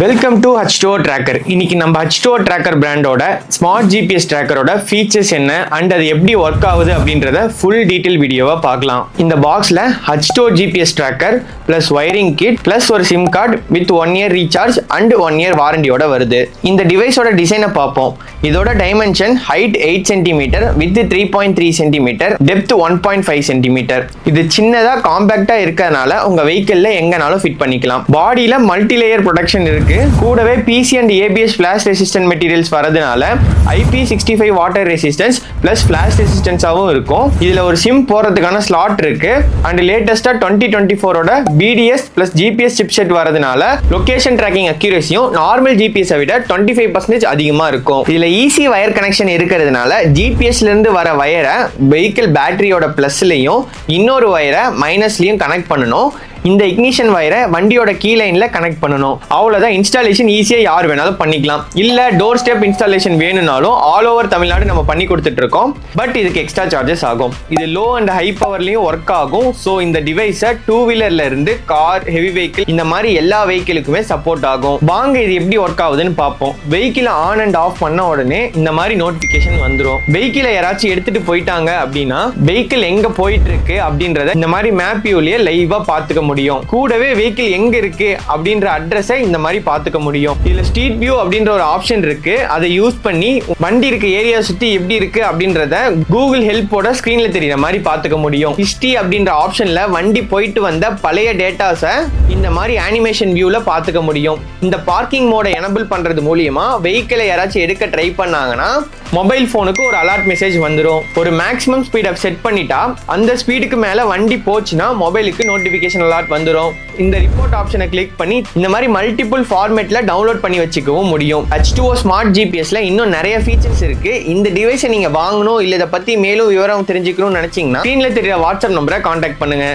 Welcome to H2O Tracker. இன்னைக்கு நம்ம H2O Tracker பிராண்டோட ஸ்மார்ட் ஜிபிஎஸ் ட்ராக்கரோட ஃபீச்சர்ஸ் என்ன அண்ட் அது எப்படி ஒர்க் ஆகுது அப்படின்றத ஃபுல் டீடைல் வீடியோவா பார்க்கலாம். இந்த பாக்ஸ்ல H2O GPS Tracker plus wiring kit plus ஒரு SIM card with 1 year recharge and 1 year வாரண்டியோட வருது. இந்த டிவைஸோட டிசைனை பார்ப்போம். இதோட dimension height 8 centimetre with 3.3 centimetre, depth 1.5 centimetre. இது சின்னதா காம்பாக்டா இருக்கறனால உங்க வெஹிக்கிள்ல எங்கனாலும் ஃபிட் பண்ணிக்கலாம். பாடியில மல்டி லேயர் ப்ரொடெக்ஷன் இருக்கு. கூடவே PC and ABS flash resistant materials வரதுனால IP65 water resistance plus flash ரெசிஸ்டன்ஸாவும் இருக்கும். இதுல ஒரு சிம் போறதுக்கான ஸ்லாட் இருக்கு அண்ட் லேட்டஸ்டா 2024ஓட BDS பிளஸ் GPS சிப்செட் வரதுனால லொகேஷன் ட்ராக்கிங் அக்யூரசியும் நார்மல் GPS விட 25% அதிகமா இருக்கும். இதுல ஈஸி வயர் கனெக்ஷன் இருக்கிறதுனால GPSல இருந்து வர வயரை வெஹிக்கிள் பேட்டரியோட பிளஸ்லயும் இன்னொரு வயரை மைனஸ்லயும் கனெக்ட் பண்ணணும். இந்த இக்னிஷன் வயரை வண்டியோட கீ லைன்ல கனெக்ட் பண்ணணும். அவ்வளவுதான். இன்ஸ்டாலேஷன் ஈஸியா யார் வேணாலும் பண்ணிக்கலாம். இல்ல டோர் ஸ்டெப் இன்ஸ்டாலேஷன் வேணும்னாலும் ஆல் ஓவர் தமிழ்நாடு நம்ம பண்ணி கொடுத்துட்டு இருக்கோம். பட் இதுக்கு எக்ஸ்ட்ரா சார்ஜஸ் ஆகும். இது லோ அண்ட் ஹை பவர்லயும் ஒர்க் ஆகும். ஸோ இந்த டிவைஸை 2 வீலர்ல இருந்து கார், ஹெவி வெஹிக்கிள் இந்த மாதிரி எல்லா வெஹிக்கிளுக்குமே சப்போர்ட் ஆகும். வாங்க இது எப்படி ஒர்க் ஆகுதுன்னு பார்ப்போம். வெஹிக்கிளை ஆன் அண்ட் ஆஃப் பண்ண உடனே இந்த மாதிரி நோட்டிபிகேஷன் வந்துடும். வெஹிக்கிளை யாராச்சும் எடுத்துட்டு போயிட்டாங்க அப்படின்னா வெஹிக்கிள் எங்க போயிட்டு இருக்கு அப்படின்றத இந்த மாதிரி மேப் வியூலயே லைவா பார்த்துக்க முடியும். கூடவே வெஹிக்கிள் எங்க இருக்கு அப்படின்ற அட்ரஸை இந்த மாதிரி பார்த்துக்க முடியும். இதுல ஸ்ட்ரீட் வியூ அப்படின்ற ஒரு ஆப்ஷன் இருக்கு. அதை யூஸ் பண்ணி வண்டி இருக்க ஏரியா சுத்தி எப்படி இருக்கு அப்படின்றத கூகுள் ஹெல்ப்போட ஸ்கிரீன்ல தெரியற மாதிரி பார்த்துக்க முடியும். ஹிஸ்டரி அப்படின்ற ஆப்ஷன்ல வண்டி போயிட்டு வந்த பழைய டேட்டாஸை இந்த மாதிரி அனிமேஷன் வியூல பார்த்துக்க முடியும். இந்த பார்க்கிங் மோட எனபிள் பண்றது மூலியமா வெஹிக்கிளை யாராச்சும் எடுக்க ட்ரை பண்ணாங்கன்னா மொபைல் போனுக்கு ஒரு அலர்ட் மெசேஜ் வந்துடும். ஒரு மேக்ஸிமம் ஸ்பீட் செட் பண்ணிட்டா அந்த ஸ்பீடுக்கு மேல வண்டி போச்சுன்னா மொபைலுக்கு நோட்டிபிகேஷன் அலர்ட் வந்துடும். இந்த ரிப்போர்ட் ஆப்ஷனை கிளிக் பண்ணி இந்த மாதிரி மல்டிபிள் ஃபார்மேட்ல டவுன்லோட் பண்ணி வச்சுக்கவும் முடியும். H2O ஸ்மார்ட் ஜிபிஎஸ்ல இன்னும் நிறைய ஃபீச்சர்ஸ் இருக்கு. இந்த டிவைஸை நீங்க வாங்கணும் இல்ல இதை பத்தி மேலும் விவரம் தெரிஞ்சுக்கணும்னு நினைச்சீங்கன்னா ஸ்கிரீன்ல தெரியற வாட்ஸ்அப் நம்பரை கான்டாக்ட் பண்ணுங்க.